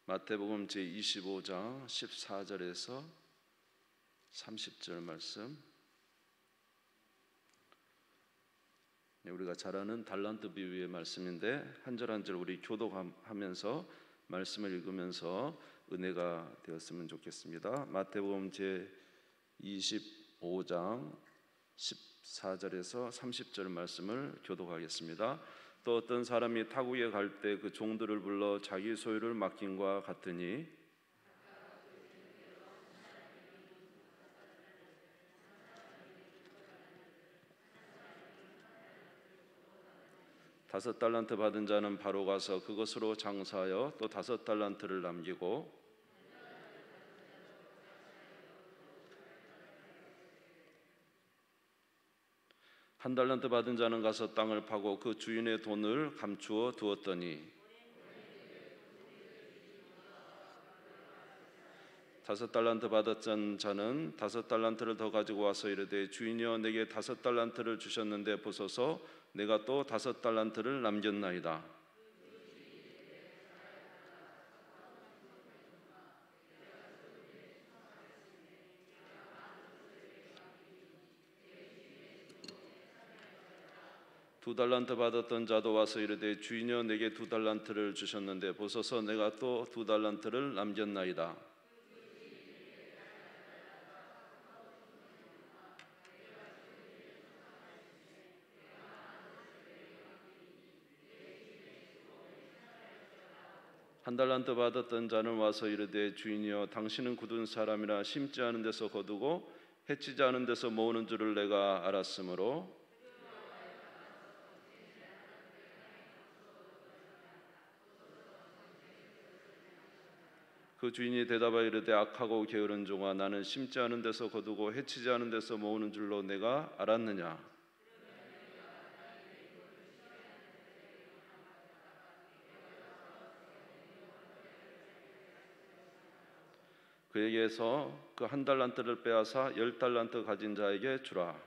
마태복음 제25장 14절에서 30절 말씀, 우리가 잘 아는 달란트 비유의 말씀인데 한 절 한 절 우리 교독하면서 말씀을 읽으면서 은혜가 되었으면 좋겠습니다. 마태복음 제25장 14절에서 30절 말씀을 교독하겠습니다. 또 어떤 사람이 타국에 갈 때 그 종들을 불러 자기 소유를 맡김과 같으니 다섯 달란트 받은 자는 바로 가서 그것으로 장사하여 또 다섯 달란트를 남기고 한 달란트 받은 자는 가서 땅을 파고 그 주인의 돈을 감추어 두었더니 다섯 달란트 받았던 자는 다섯 달란트를 더 가지고 와서 이르되 주인이여 내게 다섯 달란트를 주셨는데 보소서 내가 또 다섯 달란트를 남겼나이다. 두 달란트 받았던 자도 와서 이르되 주인이여 내게 두 달란트를 주셨는데 보소서 내가 또 두 달란트를 남겼나이다. 한 달란트 받았던 자는 와서 이르되 주인이여 당신은 굳은 사람이라 심지 않은 데서 거두고 해치지 않은 데서 모으는 줄을 내가 알았으므로 그 주인이 대답하여 이르되 악하고 게으른 종아 나는 심지 않은 데서 거두고 해치지 않은 데서 모으는 줄로 내가 알았느냐. 그에게서 그 한 달란트를 빼앗아 열 달란트 가진 자에게 주라.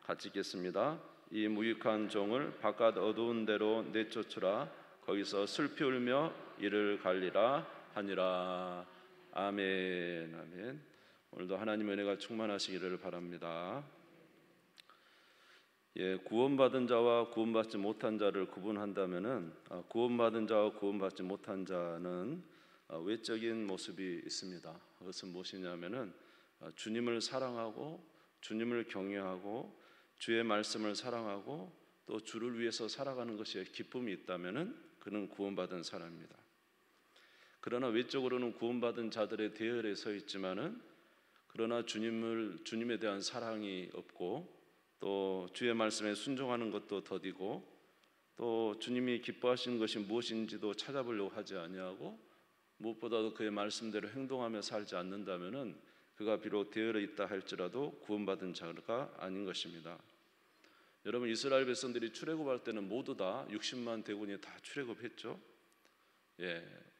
같이 읽겠습니다. 이 무익한 종을 바깥 어두운 데로 내쫓으라. 거기서 슬피 울며 이를 갈리라 하니라. 아멘. 아멘. 오늘도 하나님의 은혜가 충만하시기를 바랍니다. 구원받은 자와 구원받지 못한 자를 구분한다면은 구원받은 자와 구원받지 못한 자는 외적인 모습이 있습니다. 그것은 무엇이냐면은 주님을 사랑하고 주님을 경외하고 주의 말씀을 사랑하고 또 주를 위해서 살아가는 것에 기쁨이 있다면은 그는 구원받은 사람입니다. 그러나 외적으로는 구원받은 자들의 대열에 서 있지만은 그러나 주님에 대한 사랑이 없고 또 주의 말씀에 순종하는 것도 더디고 또 주님이 기뻐하시는 것이 무엇인지도 찾아보려고 하지 아니하고 무엇보다도 그의 말씀대로 행동하며 살지 않는다면은 그가 비록 되어 있다 할지라도 구원받은 자가 아닌 것입니다. 여러분 이스라엘 백성들이 출애굽할 때는 모두 다 60만 대군이 다 출애굽했죠.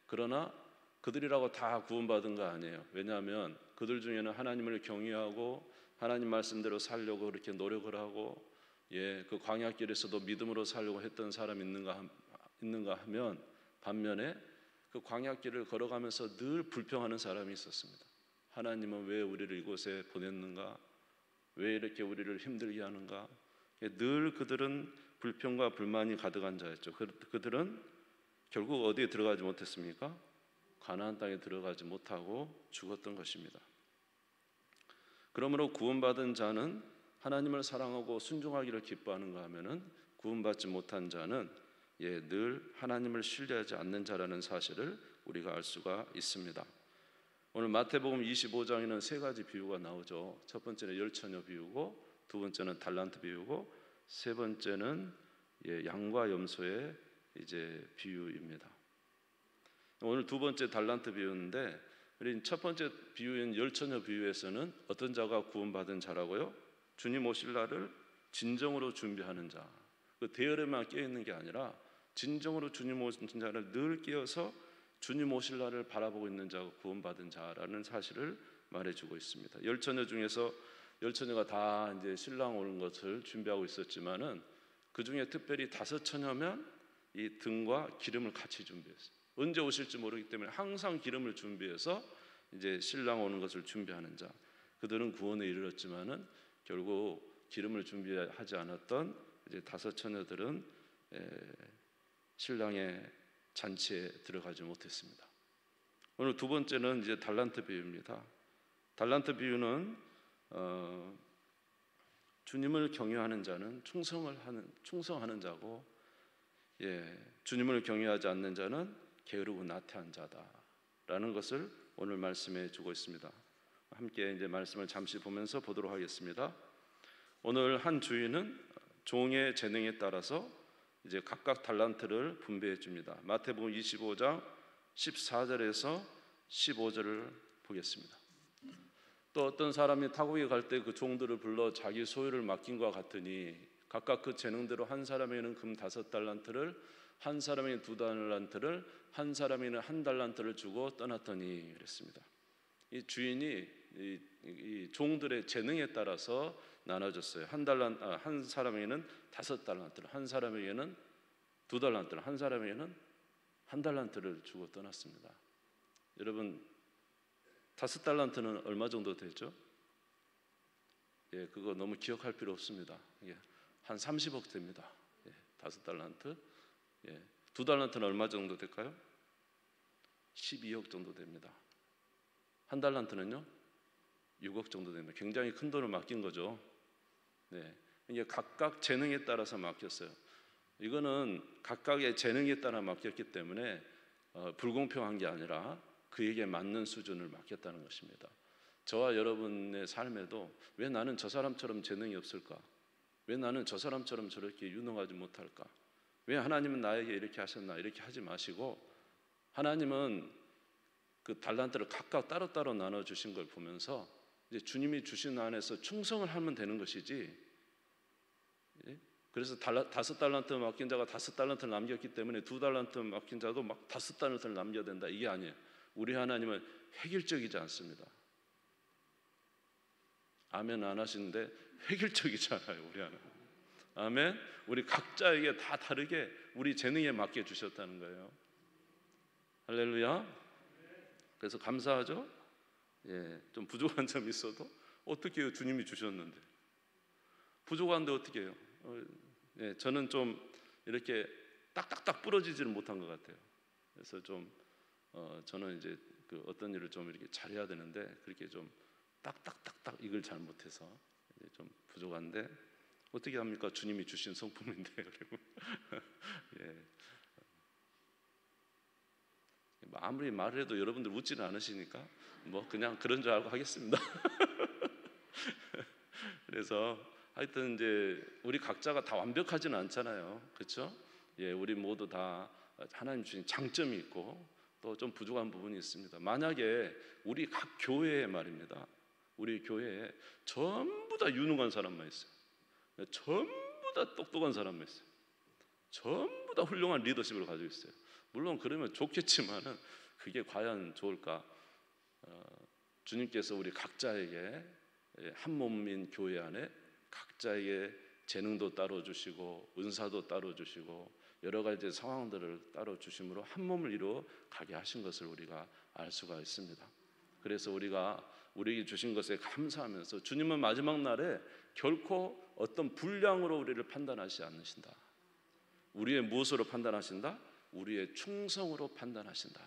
그러나 그들이라고 다 구원받은 거 아니에요. 왜냐하면 그들 중에는 하나님을 경외하고 하나님 말씀대로 살려고 그렇게 노력을 하고 그 광야길에서도 믿음으로 살려고 했던 사람이 있는가 하면 반면에 그 광야길을 걸어가면서 늘 불평하는 사람이 있었습니다. 하나님은 왜 우리를 이곳에 보냈는가? 왜 이렇게 우리를 힘들게 하는가? 늘 그들은 불평과 불만이 가득한 자였죠. 그들은 결국 어디에 들어가지 못했습니까? 가나안 땅에 들어가지 못하고 죽었던 것입니다. 그러므로 구원받은 자는 하나님을 사랑하고 순종하기를 기뻐하는가 하면은 구원받지 못한 자는 늘 하나님을 신뢰하지 않는 자라는 사실을 우리가 알 수가 있습니다. 오늘 마태복음 25장에는 세 가지 비유가 나오죠. 첫 번째는 열처녀 비유고, 두 번째는 달란트 비유고, 세 번째는 양과 염소의 비유입니다. 오늘 두 번째 달란트 비유인데, 우리 첫 번째 비유인 열처녀 비유에서는 어떤 자가 구원받은 자라고요? 주님 오실 날을 진정으로 준비하는 자. 그 대열에만 깨어 있는 게 아니라 진정으로 주님 오신 자를 늘 깨어서 주님 오실 날을 바라보고 있는 자가 구원받은 자라는 사실을 말해주고 있습니다. 열처녀 중에서 열처녀가 다 이제 신랑 오는 것을 준비하고 있었지만은 그 중에 특별히 5처녀면 이 등과 기름을 같이 준비했어요. 언제 오실지 모르기 때문에 항상 기름을 준비해서 이제 신랑 오는 것을 준비하는 자. 그들은 구원에 이르렀지만은 결국 기름을 준비하지 않았던 이제 5처녀들은 신랑의 잔치에 들어가지 못했습니다. 오늘 두 번째는 이제 달란트 비유입니다. 달란트 비유는 주님을 경외하는 자는 충성하는 자고, 주님을 경외하지 않는 자는 게으르고 나태한 자다라는 것을 오늘 말씀해 주고 있습니다. 함께 이제 말씀을 잠시 보면서 보도록 하겠습니다. 오늘 한 주인은 종의 재능에 따라서 이제 각각 달란트를 분배해 줍니다. 마태복음 25장 14절에서 15절을 보겠습니다. 또 어떤 사람이 타국에 갈 때 그 종들을 불러 자기 소유를 맡긴 것과 같으니 각각 그 재능대로 한 사람에게는 금 5달란트를, 한 사람에게는 2달란트를, 한 사람에게는 1달란트를 주고 떠났더니 그랬습니다. 이 주인이 이 종들의 재능에 따라서 나눠줬어요. 한 사람에게는 5달란트를, 한 사람에게는 2달란트를, 한 사람에게는 1달란트를 주고 떠났습니다. 여러분, 5달란트는 얼마 정도 되죠? 그거 너무 기억할 필요 없습니다. 한 30억 됩니다. 5달란트. 2달란트는 얼마 정도 될까요? 12억 정도 됩니다. 1달란트는요? 6억 정도 됩니다. 굉장히 큰 돈을 맡긴 거죠. 이게 각각 재능에 따라서 맡겼어요. 이거는 각각의 재능에 따라 맡겼기 때문에 불공평한 게 아니라 그에게 맞는 수준을 맡겼다는 것입니다. 저와 여러분의 삶에도 왜 나는 저 사람처럼 재능이 없을까? 왜 나는 저 사람처럼 저렇게 유능하지 못할까? 왜 하나님은 나에게 이렇게 하셨나? 이렇게 하지 마시고, 하나님은 그 달란트를 각각 따로따로 나눠주신 걸 보면서 이제 주님이 주신 안에서 충성을 하면 되는 것이지, 그래서 5달란트 맡긴 자가 5달란트를 남겼기 때문에 2달란트 맡긴 자도 막 5달란트를 남겨야 된다, 이게 아니에요. 우리 하나님은 획일적이지 않습니다. 아멘 안 하시는데 획일적이잖아요, 우리 하나님. 아멘. 우리 각자에게 다 다르게 우리 재능에 맞게 주셨다는 거예요. 할렐루야. 그래서 감사하죠. 좀 부족한 점이 있어도 어떻게 해요? 주님이 주셨는데. 부족한데 어떻게 해요? 저는 좀 이렇게 딱딱딱 부러지지를 못한 것 같아요. 그래서 좀 저는 이제 그 어떤 일을 좀 이렇게 잘해야 되는데 그렇게 좀 딱딱딱딱 이걸 잘 못해서 좀 부족한데 어떻게 합니까? 주님이 주신 성품인데. 아무리 말을 해도 여러분들 웃지는 않으시니까 뭐 그냥 그런 줄 알고 하겠습니다. 그래서 하여튼 이제 우리 각자가 다 완벽하지는 않잖아요, 그렇죠? 우리 모두 다 하나님 주신 장점이 있고 또 좀 부족한 부분이 있습니다. 만약에 우리 각 교회에 말입니다, 우리 교회에 전부 다 유능한 사람만 있어요, 전부 다 똑똑한 사람만 있어요, 전부 다 훌륭한 리더십을 가지고 있어요. 물론 그러면 좋겠지만은 그게 과연 좋을까? 주님께서 우리 각자에게 한 몸인 교회 안에 각자에게 재능도 따로 주시고 은사도 따로 주시고 여러 가지 상황들을 따로 주심으로 한 몸을 이루어 가게 하신 것을 우리가 알 수가 있습니다. 그래서 우리가 우리에게 주신 것에 감사하면서 주님은 마지막 날에 결코 어떤 분량으로 우리를 판단하지 않으신다. 우리의 무엇으로 판단하신다? 우리의 충성으로 판단하신다.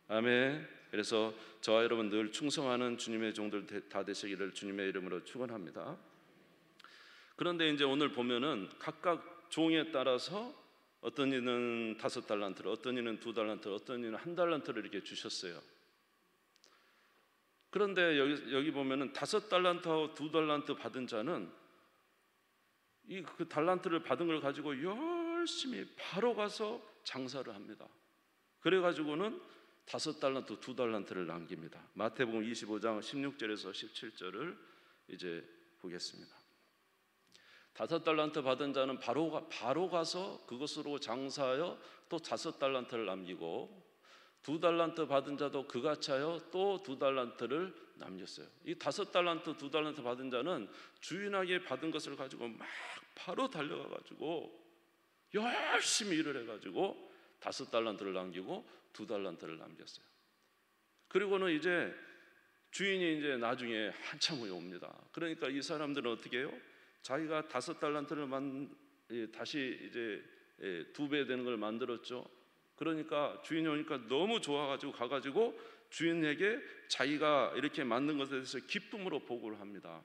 아멘. 그래서 저와 여러분 늘 충성하는 주님의 종들 다 되시기를 주님의 이름으로 축원합니다. 그런데 이제 오늘 보면은 각각 종에 따라서 어떤 이는 5달란트를, 어떤 이는 2달란트를, 어떤 이는 1달란트를 이렇게 주셨어요. 그런데 여기 보면은 5달란트하고 2달란트 받은 자는 그 달란트를 받은 걸 가지고 열심히 바로 가서 장사를 합니다. 그래가지고는 5달란트, 2달란트를 남깁니다. 마태복음 25장 16절에서 17절을 이제 보겠습니다. 5달란트 받은 자는 바로 가서 그것으로 장사하여 또 5달란트를 남기고, 2달란트 받은 자도 그같이 하여 또 2달란트를 남겼어요. 이 5달란트, 2달란트 받은 자는 주인에게 받은 것을 가지고 막 바로 달려가 가지고 열심히 일을 해 가지고 5달란트를 남기고 2달란트를 남겼어요. 그리고는 이제 주인이 이제 나중에 한참 후에 옵니다. 그러니까 이 사람들은 어떻게 해요? 자기가 5달란트를 다시 이제 2배 되는 걸 만들었죠. 그러니까 주인이 오니까 너무 좋아가지고 가가지고 주인에게 자기가 이렇게 만든 것에 대해서 기쁨으로 보고를 합니다.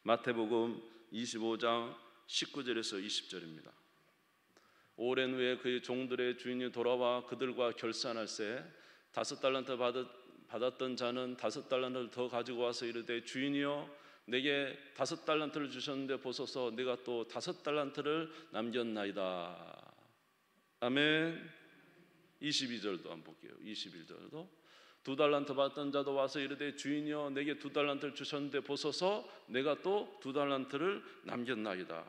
마태복음 25장 19절에서 20절입니다. 오랜 후에 그의 종들의 주인이 돌아와 그들과 결산할세 5달란트 받았던 자는 5달란트를 더 가지고 와서 이르되 주인이여 내게 5달란트를 주셨는데 보소서 내가 또 5달란트를 남겼나이다. 아멘. 22절도 한번 볼게요. 21절도 2달란트 받던 자도 와서 이르되 주인이여 내게 2달란트를 주셨는데 보소서 내가 또 2달란트를 남겼나이다.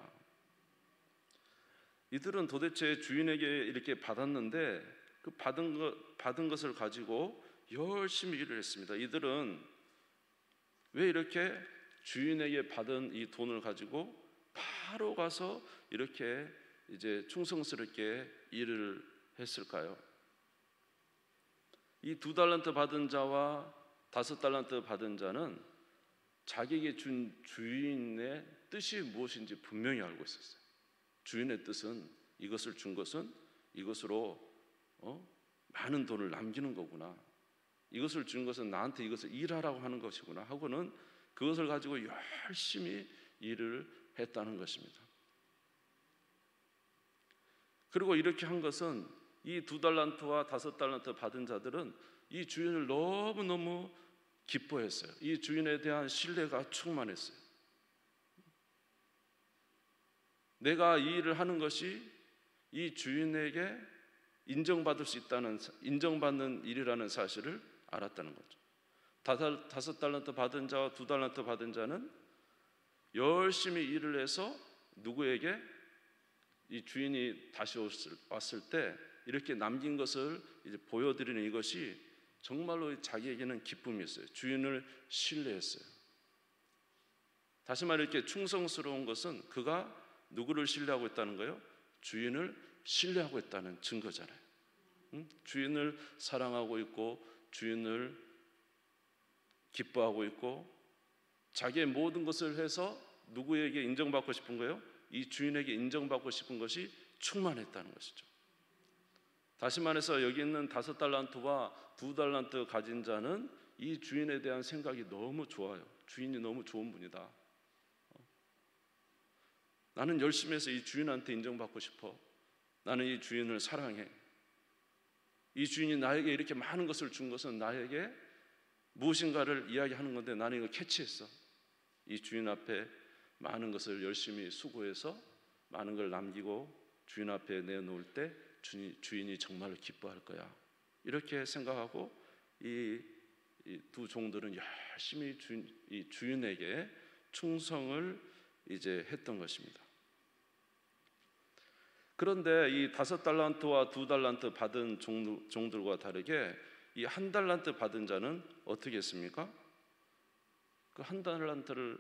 이들은 도대체 주인에게 이렇게 받았는데 그 받은 것을 가지고 열심히 일을 했습니다. 이들은 왜 이렇게 주인에게 받은 이 돈을 가지고 바로 가서 이렇게 이제 충성스럽게 일을 했을까요? 이 2달란트 받은 자와 5달란트 받은 자는 자기에게 준 주인의 뜻이 무엇인지 분명히 알고 있었어요. 주인의 뜻은 이것을 준 것은 이것으로 많은 돈을 남기는 거구나. 이것을 준 것은 나한테 이것을 일하라고 하는 것이구나 하고는 그것을 가지고 열심히 일을 했다는 것입니다. 그리고 이렇게 한 것은 이 2달란트와 5달란트 받은 자들은 이 주인을 너무너무 기뻐했어요. 이 주인에 대한 신뢰가 충만했어요. 내가 이 일을 하는 것이 이 주인에게 인정받을 수 있다는, 인정받는 일이라는 사실을 알았다는 거죠. 5달란트 받은 자와 2달란트 받은 자는 열심히 일을 해서 누구에게 이 주인이 다시 왔을 때 이렇게 남긴 것을 이제 보여드리는 이것이 정말로 자기에게는 기쁨이었어요. 주인을 신뢰했어요. 다시 말해 이렇게 충성스러운 것은 그가 누구를 신뢰하고 있다는 거예요? 주인을 신뢰하고 있다는 증거잖아요. 주인을 사랑하고 있고 주인을 기뻐하고 있고 자기의 모든 것을 해서 누구에게 인정받고 싶은 거예요? 이 주인에게 인정받고 싶은 것이 충만했다는 것이죠. 다시 말해서 여기 있는 5달란트와 2달란트 가진 자는 이 주인에 대한 생각이 너무 좋아요. 주인이 너무 좋은 분이다. 나는 열심히 해서 이 주인한테 인정받고 싶어. 나는 이 주인을 사랑해. 이 주인이 나에게 이렇게 많은 것을 준 것은 나에게 무엇인가를 이야기하는 건데 나는 이거 캐치했어. 이 주인 앞에 많은 것을 열심히 수고해서 많은 걸 남기고 주인 앞에 내놓을 때 주인이 정말로 기뻐할 거야. 이렇게 생각하고 이 두 종들은 열심히 이 주인에게 충성을 이제 했던 것입니다. 그런데 이 5달란트와 2달란트 받은 종들과 다르게 이 1달란트 받은 자는 어떻게 했습니까? 그 1달란트를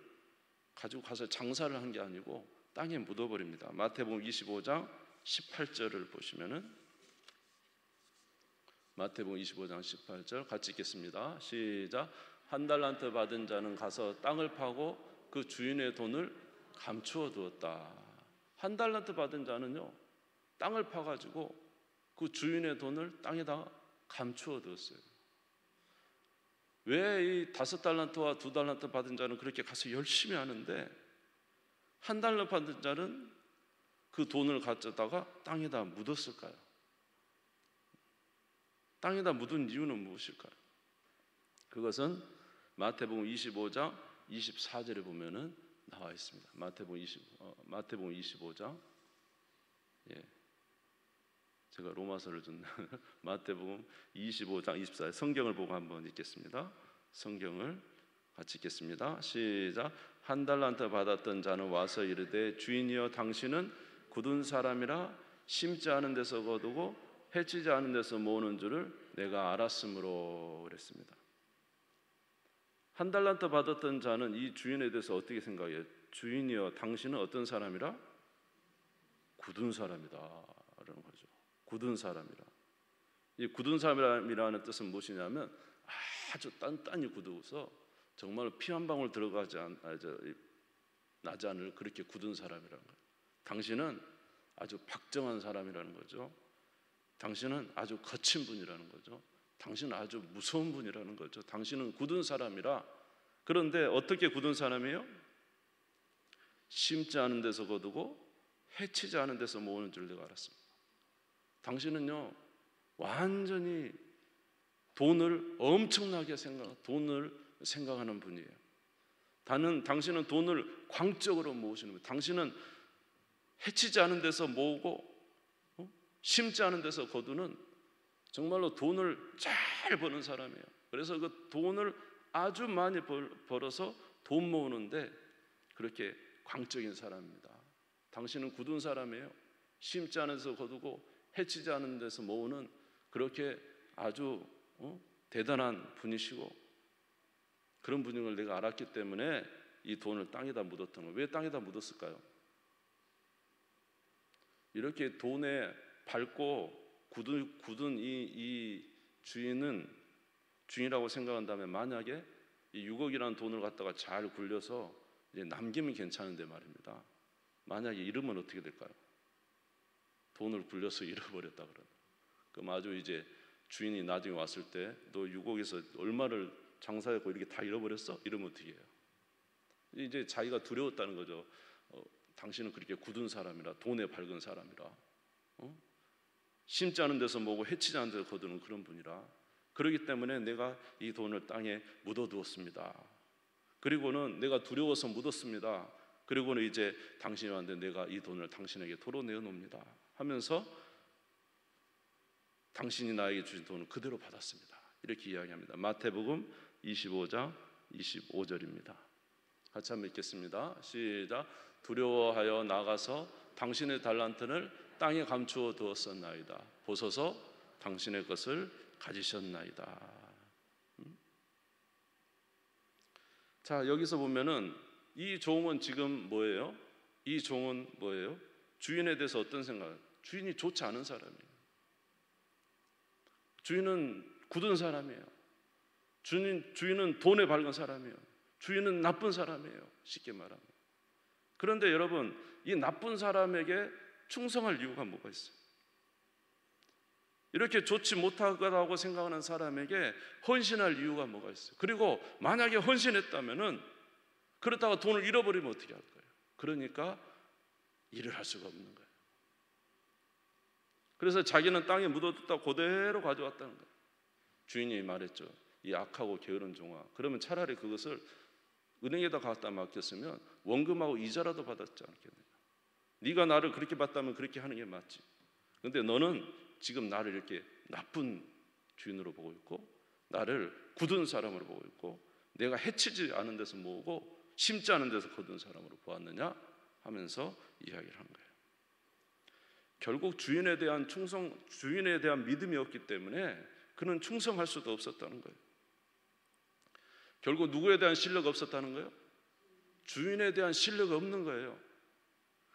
가지고 가서 장사를 한 게 아니고 땅에 묻어버립니다. 마태복음 25장 18절을 보시면은 마태복음 25장 18절 같이 읽겠습니다. 시작. 1달란트 받은 자는 가서 땅을 파고 그 주인의 돈을 감추어 두었다. 1달란트 받은 자는요 땅을 파가지고 그 주인의 돈을 땅에다 감추어 두었어요. 왜 이 5달란트와 2달란트 받은 자는 그렇게 가서 열심히 하는데 1달란트 받은 자는 그 돈을 가져다가 땅에다 묻었을까요? 땅에다 묻은 이유는 무엇일까요? 그것은 마태복음 25장 24절에 보면은 나와 있습니다. 마태복음 25장 제가 로마서를 좀 마태복음 25장 24절 성경을 보고 한번 읽겠습니다. 성경을 같이 읽겠습니다. 시작. 1달란트 받았던 자는 와서 이르되 주인이여 당신은 굳은 사람이라 심지 않은 데서 거두고 해치지 않은 데서 모으는 줄을 내가 알았으므로 그랬습니다. 한 달란트 받았던 자는 이 주인에 대해서 어떻게 생각해요? 주인이여, 당신은 어떤 사람이라? 굳은 사람이다 라는 거죠. 굳은 사람이라. 이 굳은 사람이라는 뜻은 무엇이냐면 아주 단단히 굳어서 정말 피 한 방울 나지 않을 그렇게 굳은 사람이라는 거예요. 당신은 아주 박정한 사람이라는 거죠. 당신은 아주 거친 분이라는 거죠. 당신은 아주 무서운 분이라는 거죠. 당신은 굳은 사람이라. 그런데 어떻게 굳은 사람이에요? 심지 않은 데서 거두고 해치지 않은 데서 모으는 줄 내가 알았습니다. 당신은요, 완전히 돈을 엄청나게 생각하는 분이에요. 당신은 돈을 광적으로 모으시는 분이에요. 당신은 해치지 않은 데서 모으고 심지 않은 데서 거두는 정말로 돈을 잘 버는 사람이에요. 그래서 그 돈을 아주 많이 벌어서 돈 모으는데 그렇게 광적인 사람입니다. 당신은 굳은 사람이에요. 심지 않은 데서 거두고 해치지 않은 데서 모으는 그렇게 아주 대단한 분이시고, 그런 분인 걸 내가 알았기 때문에 이 돈을 땅에다 묻었던 거예요. 왜 땅에다 묻었을까요? 이렇게 돈에 밝고 굳은 이 주인이라고 생각한다면, 만약에 이 6억이라는 돈을 갖다가 잘 굴려서 이제 남기면 괜찮은데 말입니다. 만약에 잃으면 어떻게 될까요? 돈을 굴려서 잃어버렸다 그러면, 그럼 아주 이제 주인이 나중에 왔을 때 너 6억에서 얼마를 장사했고 이렇게 다 잃어버렸어? 이러면 어떻게 해요? 이제 자기가 두려웠다는 거죠. 당신은 그렇게 굳은 사람이라, 돈에 밝은 사람이라, 심지 않은 데서 모으고 해치지 않은 데서 거두는 그런 분이라, 그렇기 때문에 내가 이 돈을 땅에 묻어두었습니다. 그리고는 내가 두려워서 묻었습니다. 그리고는 이제 당신이 왔는데 내가 이 돈을 당신에게 도로내어 놓습니다 하면서 당신이 나에게 주신 돈을 그대로 받았습니다. 이렇게 이야기합니다. 마태복음 25장 25절입니다. 같이 한번 읽겠습니다. 시작. 두려워하여 나가서 당신의 달란트를 땅에 감추어 두었었나이다. 보소서 당신의 것을 가지셨나이다. 자, 여기서 보면은 이 종은 지금 뭐예요? 이 종은 뭐예요? 주인에 대해서 어떤 생각? 주인이 좋지 않은 사람이에요. 주인은 굳은 사람이에요. 주인은 돈에 밝은 사람이에요. 주인은 나쁜 사람이에요. 쉽게 말하면. 그런데 여러분, 이 나쁜 사람에게 충성할 이유가 뭐가 있어요? 이렇게 좋지 못하다고 생각하는 사람에게 헌신할 이유가 뭐가 있어요? 그리고 만약에 헌신했다면은 그렇다가 돈을 잃어버리면 어떻게 할 거예요? 그러니까 일을 할 수가 없는 거예요. 그래서 자기는 땅에 묻어뒀다 그대로 가져왔다는 거예요. 주인이 말했죠. 이 악하고 게으른 종아, 그러면 차라리 그것을 은행에다 갖다 맡겼으면 원금하고 이자라도 받았지 않겠느냐. 네가 나를 그렇게 봤다면 그렇게 하는 게 맞지. 그런데 너는 지금 나를 이렇게 나쁜 주인으로 보고 있고, 나를 굳은 사람으로 보고 있고, 내가 해치지 않은 데서 모으고 심지 않은 데서 거둔 사람으로 보았느냐 하면서 이야기를 한 거예요. 결국 주인에 대한 믿음이 없기 때문에 그는 충성할 수도 없었다는 거예요. 결국 누구에 대한 신뢰가 없었다는 거예요? 주인에 대한 신뢰가 없는 거예요.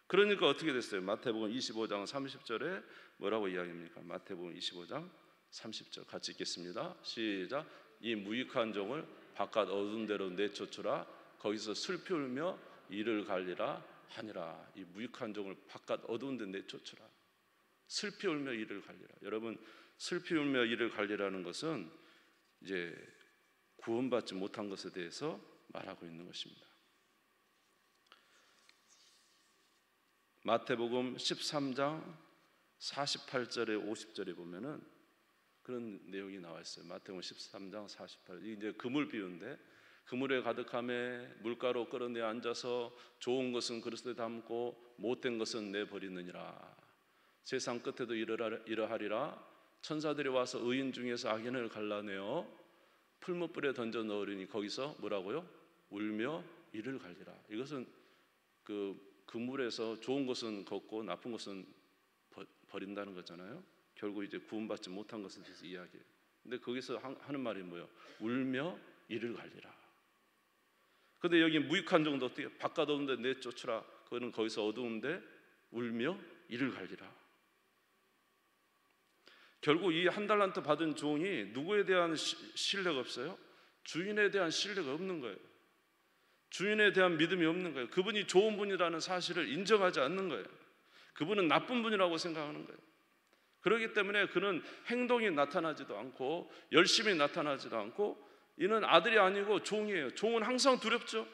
그러니까 어떻게 됐어요? 마태복음 25장 30절에 뭐라고 이야기합니까? 마태복음 25장 30절 같이 읽겠습니다. 시작. 이 무익한 종을 바깥 어두운 데로 내쫓으라. 거기서 슬피 울며 이를 갈리라 하니라. 이 무익한 종을 바깥 어두운 데 내쫓으라. 슬피 울며 이를 갈리라. 여러분, 슬피 울며 이를 갈리라는 것은 이제 구원받지 못한 것에 대해서 말하고 있는 것입니다. 마태복음 13장 48절에 50절에 보면은 그런 내용이 나와 있어요. 마태복음 13장 48절. 이제 그물 비유인데, 그물에 가득함에 물가로 끌어내 앉아서 좋은 것은 그릇에 담고 못된 것은 내버리느니라. 세상 끝에도 이러하리라. 천사들이 와서 의인 중에서 악인을 갈라내어 풀무불에 던져 넣으리니 거기서 뭐라고요? 울며 이를 갈리라. 이것은 그 물에서 좋은 것은 걷고 나쁜 것은 버린다는 거잖아요. 결국 이제 구원받지 못한 것에 대해서 이야기해요. 근데 거기서 하는 말이 뭐예요? 울며 이를 갈리라. 근데 여기 무익한 정도 어떻게 바깥 어두운데 내쫓으라. 그거는 거기서 어두운데 울며 이를 갈리라. 결국 이 한 달란트 받은 종이 누구에 대한 신뢰가 없어요? 주인에 대한 신뢰가 없는 거예요. 주인에 대한 믿음이 없는 거예요. 그분이 좋은 분이라는 사실을 인정하지 않는 거예요. 그분은 나쁜 분이라고 생각하는 거예요. 그렇기 때문에 그는 행동이 나타나지도 않고 열심히 나타나지도 않고 이는 아들이 아니고 종이에요. 종은 항상 두렵죠.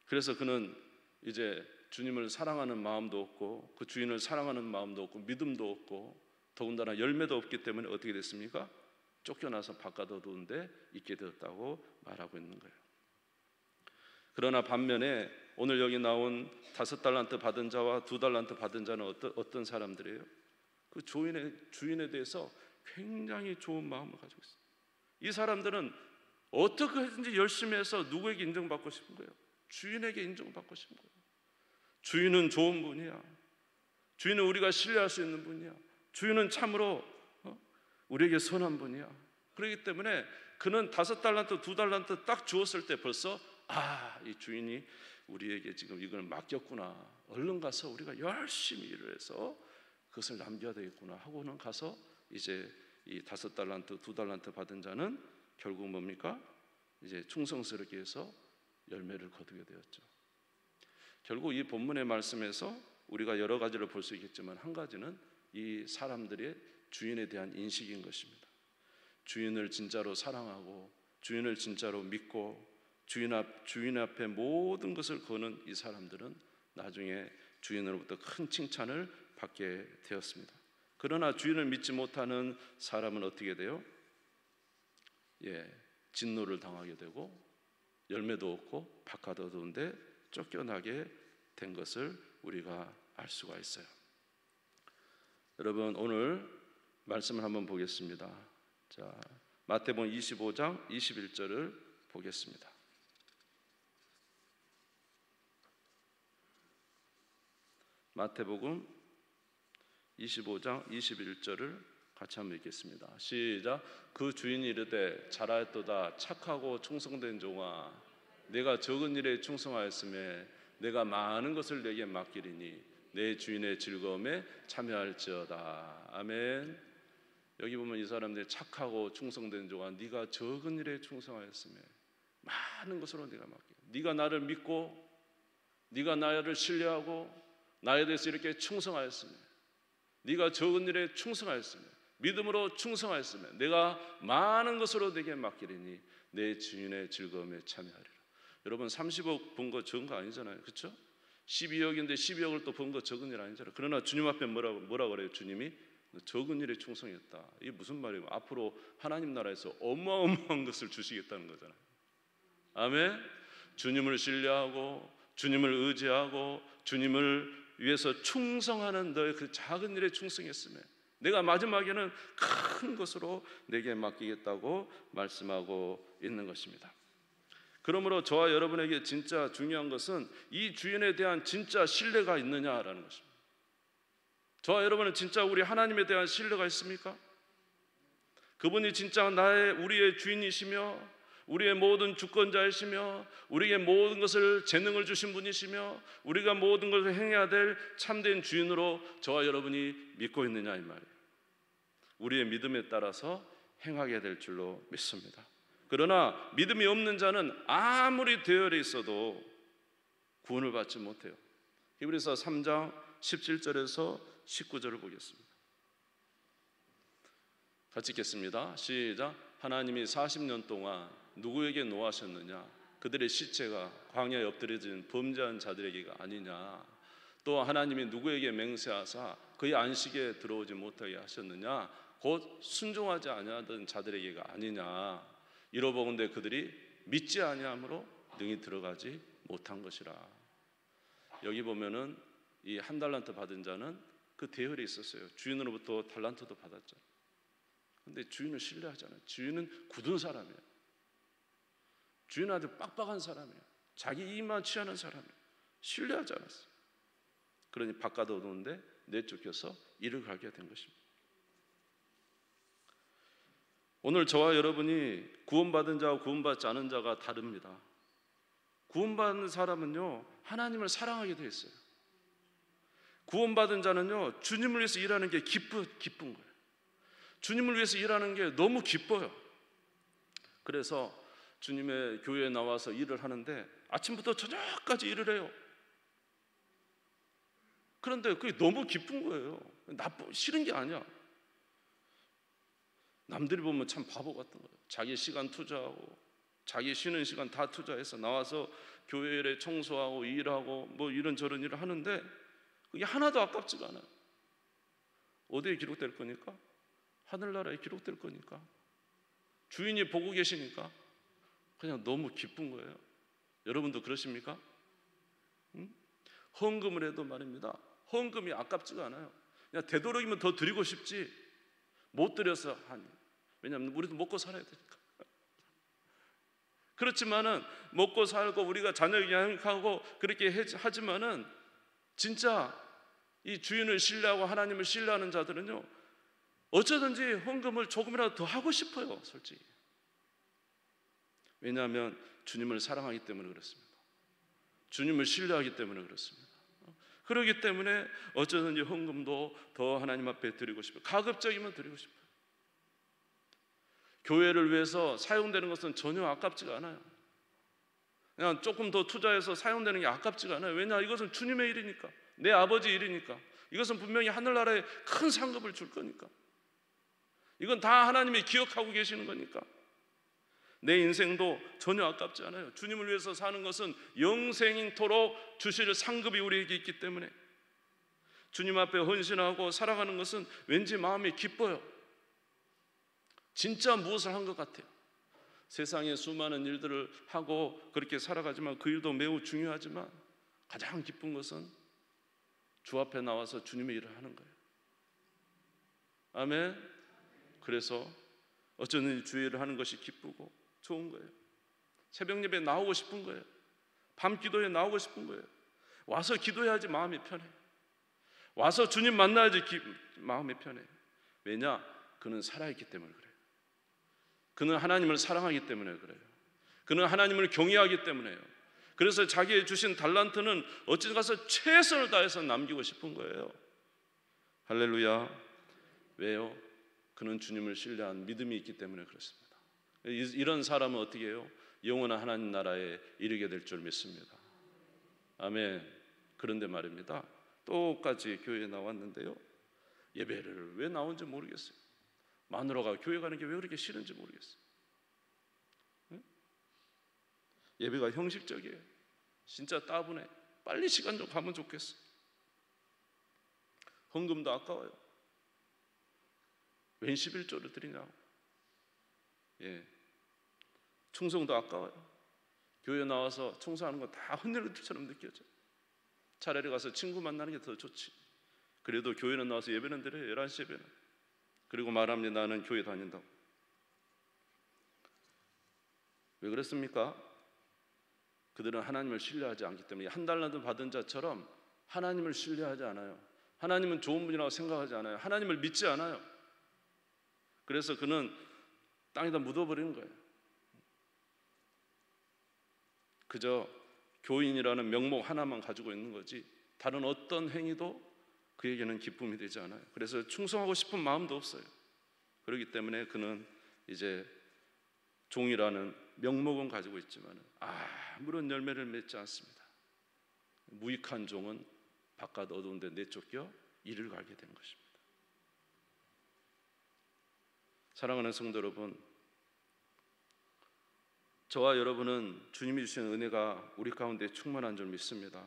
그래서 그는 이제 주님을 사랑하는 마음도 없고 그 주인을 사랑하는 마음도 없고 믿음도 없고 더군다나 열매도 없기 때문에 어떻게 됐습니까? 쫓겨나서 바깥 어두운데 있게 되었다고 말하고 있는 거예요. 그러나 반면에 오늘 여기 나온 5달란트 받은 자와 2달란트 받은 자는 어떤 사람들이에요? 그 주인에 대해서 굉장히 좋은 마음을 가지고 있어요. 이 사람들은 어떻게 해든지 열심히 해서 누구에게 인정받고 싶은 거예요? 주인에게 인정받고 싶은 거예요. 주인은 좋은 분이야. 주인은 우리가 신뢰할 수 있는 분이야. 주인은 참으로 우리에게 선한 분이야. 그렇기 때문에 그는 5달란트, 2달란트 딱 주었을 때 벌써 이 주인이 우리에게 지금 이걸 맡겼구나. 얼른 가서 우리가 열심히 일을 해서 그것을 남겨야 되겠구나 하고는 가서 이제 이 5달란트, 2달란트 받은 자는 결국 뭡니까? 이제 충성스럽게 해서 열매를 거두게 되었죠. 결국 이 본문의 말씀에서 우리가 여러 가지를 볼 수 있겠지만 한 가지는 이 사람들의 주인에 대한 인식인 것입니다. 주인을 진짜로 사랑하고 주인을 진짜로 믿고 주인 앞에 모든 것을 거는 이 사람들은 나중에 주인으로부터 큰 칭찬을 받게 되었습니다. 그러나 주인을 믿지 못하는 사람은 어떻게 돼요? 진노를 당하게 되고 열매도 없고 바깥 어두운데 쫓겨나게 된 것을 우리가 알 수가 있어요. 여러분 오늘 말씀을 한번 보겠습니다. 자, 마태복음 25장 21절을 보겠습니다. 마태복음 25장 21절을 같이 한번 읽겠습니다. 시작. 그 주인이 이르되 잘하였도다 착하고 충성된 종아 내가 적은 일에 충성하였으며 내가 많은 것을 내게 맡기리니 내 주인의 즐거움에 참여할지어다. 아멘. 여기 보면 이 사람들이 착하고 충성된 종아 네가 적은 일에 충성하였으며 많은 것으로 네가 맡겨. 네가 나를 믿고 네가 나를 신뢰하고 나에 대해서 이렇게 충성하였으며 네가 적은 일에 충성하였으며 믿음으로 충성하였으며 내가 많은 것으로 네게 맡기리니 내 주인의 즐거움에 참여하리라. 여러분 30억 번 거 적은 거 아니잖아요. 그렇죠? 12억인데 12억을 또 번 거 적은 일 아니잖아요. 그러나 주님 앞에 뭐라 그래요? 주님이 적은 일에 충성했다. 이게 무슨 말이에요? 앞으로 하나님 나라에서 어마어마한 것을 주시겠다는 거잖아요. 아멘. 주님을 신뢰하고 주님을 의지하고 주님을 위해서 충성하는 너의 그 작은 일에 충성했으며 내가 마지막에는 큰 것으로 내게 맡기겠다고 말씀하고 있는 것입니다. 그러므로 저와 여러분에게 진짜 중요한 것은 이 주인에 대한 진짜 신뢰가 있느냐라는 것입니다. 저와 여러분은 진짜 우리 하나님에 대한 신뢰가 있습니까? 그분이 진짜 우리의 주인이시며 우리의 모든 주권자이시며 우리에게 모든 것을 재능을 주신 분이시며 우리가 모든 것을 행해야 될 참된 주인으로 저와 여러분이 믿고 있느냐 이 말이에요. 우리의 믿음에 따라서 행하게 될 줄로 믿습니다. 그러나 믿음이 없는 자는 아무리 대열에 있어도 구원을 받지 못해요. 히브리서 3장 17절에서 19절을 보겠습니다. 같이 읽겠습니다. 시작. 하나님이 40년 동안 누구에게 노하셨느냐? 그들의 시체가 광야에 엎드려진 범죄한 자들에게가 아니냐? 또 하나님이 누구에게 맹세하사 그의 안식에 들어오지 못하게 하셨느냐? 곧 순종하지 아니하던 자들에게가 아니냐? 이러보건대 그들이 믿지 아니함으로 능히 들어가지 못한 것이라. 여기 보면은 이 한 달란트 받은 자는 그 대열에 있었어요. 주인으로부터 달란트도 받았죠. 근데 주인을 신뢰하잖아요. 주인은 굳은 사람이에요. 주인은 아주 빡빡한 사람이에요. 자기 이익만 취하는 사람이에요. 신뢰하지 않았어요. 그러니 바깥 어두운데 내쫓겨서 일을 가게 된 것입니다. 오늘 저와 여러분이 구원받은 자와 구원받지 않은 자가 다릅니다. 구원받은 사람은요, 하나님을 사랑하게 되어 있어요. 구원받은 자는요, 주님을 위해서 일하는 게 기쁜 거예요. 주님을 위해서 일하는 게 너무 기뻐요. 그래서 주님의 교회에 나와서 일을 하는데 아침부터 저녁까지 일을 해요. 그런데 그게 너무 기쁜 거예요. 싫은 게 아니야. 남들이 보면 참 바보 같은 거예요. 자기 시간 투자하고 자기 쉬는 시간 다 투자해서 나와서 교회에 청소하고 일하고 뭐 이런저런 일을 하는데 그게 하나도 아깝지가 않아요. 어디에 기록될 거니까? 하늘나라에 기록될 거니까. 주인이 보고 계시니까 그냥 너무 기쁜 거예요. 여러분도 그러십니까? 응? 헌금을 해도 말입니다. 헌금이 아깝지가 않아요. 그냥 되도록이면 더 드리고 싶지 못 드려서 하니. 왜냐하면 우리도 먹고 살아야 되니까. 그렇지만은 먹고 살고 우리가 자녀 양육하고 그렇게 하지만은 진짜 이 주인을 신뢰하고 하나님을 신뢰하는 자들은요, 어쩌든지 헌금을 조금이라도 더 하고 싶어요, 솔직히. 왜냐하면 주님을 사랑하기 때문에 그렇습니다. 주님을 신뢰하기 때문에 그렇습니다. 그렇기 때문에 어쩌든지 헌금도 더 하나님 앞에 드리고 싶어요. 가급적이면 드리고 싶어요. 교회를 위해서 사용되는 것은 전혀 아깝지가 않아요. 그냥 조금 더 투자해서 사용되는 게 아깝지가 않아요. 왜냐? 이것은 주님의 일이니까, 내 아버지 일이니까. 이것은 분명히 하늘나라에 큰 상급을 줄 거니까. 이건 다 하나님이 기억하고 계시는 거니까. 내 인생도 전혀 아깝지 않아요. 주님을 위해서 사는 것은 영생토록 주실 상급이 우리에게 있기 때문에 주님 앞에 헌신하고 살아가는 것은 왠지 마음이 기뻐요. 진짜 무엇을 한 것 같아요. 세상에 수많은 일들을 하고 그렇게 살아가지만 그 일도 매우 중요하지만 가장 기쁜 것은 주 앞에 나와서 주님의 일을 하는 거예요. 아멘. 그래서 어쩌면 주의 일을 하는 것이 기쁘고 좋은 거예요. 새벽 예배에 나오고 싶은 거예요. 밤 기도에 나오고 싶은 거예요. 와서 기도해야지 마음이 편해. 와서 주님 만나야지 마음이 편해. 왜냐? 그는 살아있기 때문에 그래요. 그는 하나님을 사랑하기 때문에 그래요. 그는 하나님을 경외하기 때문에요. 그래서 자기의 주신 달란트는 어찌 가서 최선을 다해서 남기고 싶은 거예요. 할렐루야. 왜요? 그는 주님을 신뢰한 믿음이 있기 때문에 그렇습니다. 이런 사람은 어떻게 해요? 영원한 하나님 나라에 이르게 될 줄 믿습니다. 아멘. 그런데 말입니다, 똑같이 교회에 나왔는데요, 예배를 왜 나온지 모르겠어요. 마누라가 교회 가는 게 왜 그렇게 싫은지 모르겠어요. 응? 예배가 형식적이에요. 진짜 따분해. 빨리 시간 좀 가면 좋겠어. 헌금도 아까워요. 웬 11조를 드리냐고. 예. 충성도 아까워요. 교회 나와서 청소하는 건 다 헛일들처럼 느껴져요. 차라리 가서 친구 만나는 게 더 좋지. 그래도 교회는 나와서 예배는 드려요. 11시 예배는. 그리고 말합니다. 나는 교회 다닌다고. 왜 그랬습니까? 그들은 하나님을 신뢰하지 않기 때문에 한 달란트 받은 자처럼 하나님을 신뢰하지 않아요. 하나님은 좋은 분이라고 생각하지 않아요. 하나님을 믿지 않아요. 그래서 그는 땅에다 묻어버리는 거예요. 그저 교인이라는 명목 하나만 가지고 있는 거지 다른 어떤 행위도 그에게는 기쁨이 되지 않아요. 그래서 충성하고 싶은 마음도 없어요. 그렇기 때문에 그는 이제 종이라는 명목은 가지고 있지만 아무런 열매를 맺지 않습니다. 무익한 종은 바깥 어두운 데 내쫓겨 일을 가게 된 것입니다. 사랑하는 성도 여러분, 저와 여러분은 주님이 주신 은혜가 우리 가운데 충만한 줄 믿습니다.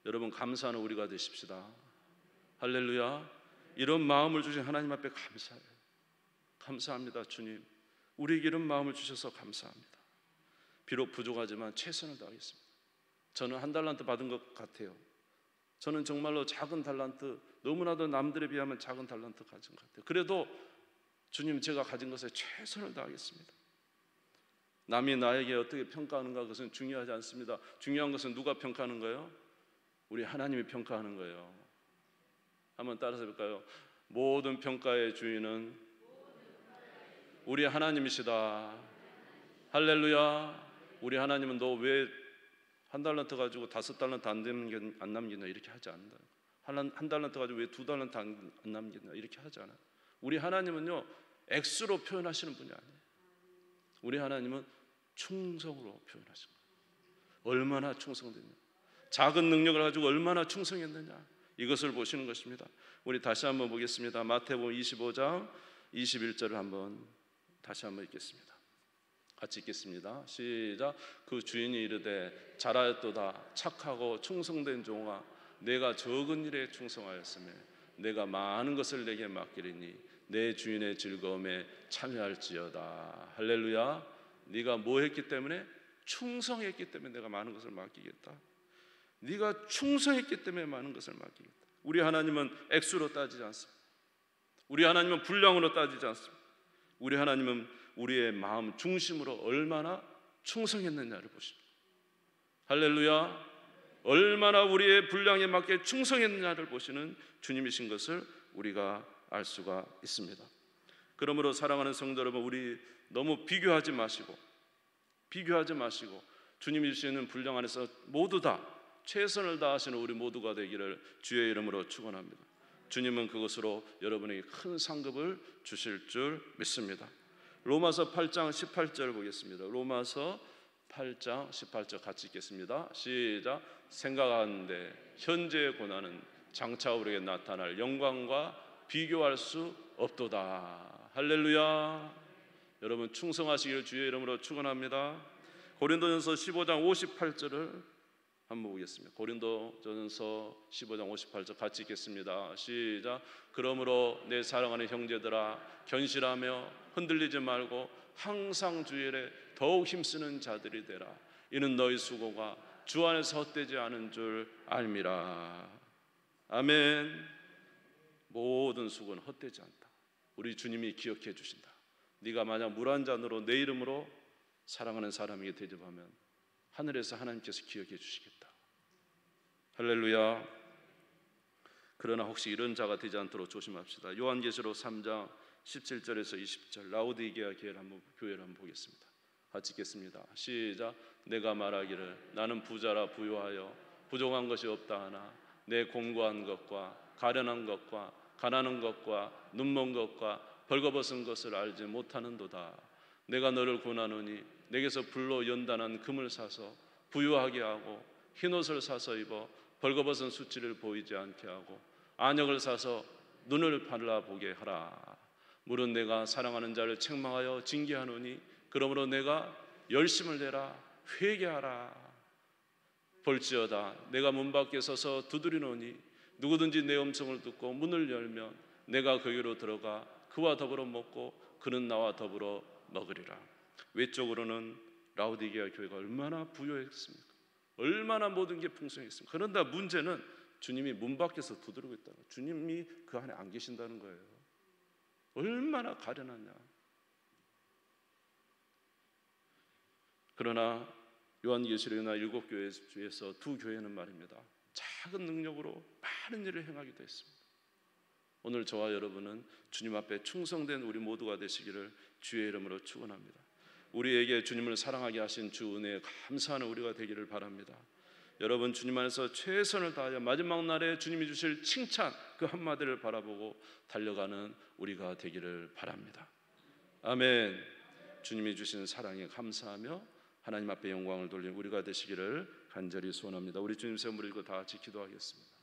여러분 감사하는 우리가 되십시다. 할렐루야. 이런 마음을 주신 하나님 앞에 감사해요. 감사합니다. 주님, 우리에게 이런 마음을 주셔서 감사합니다. 비록 부족하지만 최선을 다하겠습니다. 저는 한 달란트 받은 것 같아요. 저는 정말로 작은 달란트, 너무나도 남들에 비하면 작은 달란트 가진 것 같아요. 그래도 주님, 제가 가진 것에 최선을 다하겠습니다. 남이 나에게 어떻게 평가하는가 그것은 중요하지 않습니다. 중요한 것은 누가 평가하는 거예요? 우리 하나님이 평가하는 거예요. 한번 따라서 해볼까요? 모든 평가의 주인은 우리 하나님이시다. 할렐루야. 우리 하나님은 너 왜 한 달란트 가지고 5달란트 안 남기냐 이렇게 하지 않는다. 한 달란트 가지고 왜 2달란트 안 남기냐 이렇게 하지 않아요. 우리 하나님은요 액수로 표현하시는 분이 아니에요. 우리 하나님은 충성으로 표현하시는 거예요. 얼마나 충성됐냐, 작은 능력을 가지고 얼마나 충성했느냐, 이것을 보시는 것입니다. 우리 다시 한번 보겠습니다. 마태복음 25장 21절을 한번 다시 한번 읽겠습니다. 같이 읽겠습니다. 시작. 그 주인이 이르되 잘하였도다 착하고 충성된 종아, 내가 적은 일에 충성하였으며 내가 많은 것을 내게 맡기리니 내 주인의 즐거움에 참여할지어다. 할렐루야. 네가 뭐 했기 때문에? 충성했기 때문에 내가 많은 것을 맡기겠다. 네가 충성했기 때문에 많은 것을 맡기겠다. 우리 하나님은 액수로 따지지 않습니다. 우리 하나님은 분량으로 따지지 않습니다. 우리 하나님은 우리의 마음 중심으로 얼마나 충성했느냐를 보십니다. 할렐루야. 얼마나 우리의 분량에 맞게 충성했느냐를 보시는 주님이신 것을 우리가 알 수가 있습니다. 그러므로 사랑하는 성도 여러분, 우리 너무 비교하지 마시고 주님이 주시는 분량 안에서 모두 다 최선을 다하시는 우리 모두가 되기를 주의 이름으로 축원합니다. 주님은 그것으로 여러분에게 큰 상급을 주실 줄 믿습니다. 로마서 8장 18절 보겠습니다. 로마서 8장 18절 같이 읽겠습니다. 시작. 생각하는데 현재의 고난은 장차 우리에게 나타날 영광과 비교할 수 없도다. 할렐루야. 여러분 충성하시기를 주의 이름으로 축원합니다. 고린도전서 15장 58절을 한번 보겠습니다. 고린도전서 15장 58절 같이 읽겠습니다. 시작. 그러므로 내 사랑하는 형제들아, 견실하며 흔들리지 말고 항상 주 일에 더욱 힘쓰는 자들이 되라. 이는 너희 수고가 주 안에서 헛되지 않은 줄 알미라. 아멘. 모든 수고는 헛되지 않다. 우리 주님이 기억해 주신다. 네가 만약 물 한 잔으로 내 이름으로 사랑하는 사람에게 대접하면 하늘에서 하나님께서 기억해 주시겠다. 할렐루야. 그러나 혹시 이런 자가 되지 않도록 조심합시다. 요한계시록 3장 17절에서 20절 라오디게아 교회를 한번 보겠습니다. 같이 읽겠습니다. 시작. 내가 말하기를 나는 부자라 부유하여 부족한 것이 없다 하나 내 공고한 것과 가련한 것과 가난한 것과 눈먼 것과 벌거벗은 것을 알지 못하는도다. 내가 너를 권하노니 내게서 불로 연단한 금을 사서 부유하게 하고 흰옷을 사서 입어 벌거벗은 수치를 보이지 않게 하고 안역을 사서 눈을 발라보게 하라. 물은 내가 사랑하는 자를 책망하여 징계하노니 그러므로 내가 열심을 내라 회개하라. 볼지어다 내가 문 밖에 서서 두드리노니 누구든지 내 음성을 듣고 문을 열면 내가 거기로 들어가 그와 더불어 먹고 그는 나와 더불어 먹으리라. 외적으로는 라오디게아 교회가 얼마나 부유했습니까? 얼마나 모든 게 풍성했습니까? 그런데 문제는 주님이 문 밖에서 두드리고 있다는 거예요. 주님이 그 안에 안 계신다는 거예요. 얼마나 가련하냐. 그러나 요한계시록이나 7교회 중에서 2교회는 말입니다, 작은 능력으로 많은 일을 행하기도 했습니다. 오늘 저와 여러분은 주님 앞에 충성된 우리 모두가 되시기를 주의 이름으로 축원합니다. 우리에게 주님을 사랑하게 하신 주 은혜에 감사하는 우리가 되기를 바랍니다. 여러분 주님 안에서 최선을 다하여 마지막 날에 주님이 주실 칭찬 그 한마디를 바라보고 달려가는 우리가 되기를 바랍니다. 아멘. 주님이 주신 사랑에 감사하며 하나님 앞에 영광을 돌리는 우리가 되시기를 간절히 소원합니다. 우리 주님 세운 무리고 다 같이 기도하겠습니다.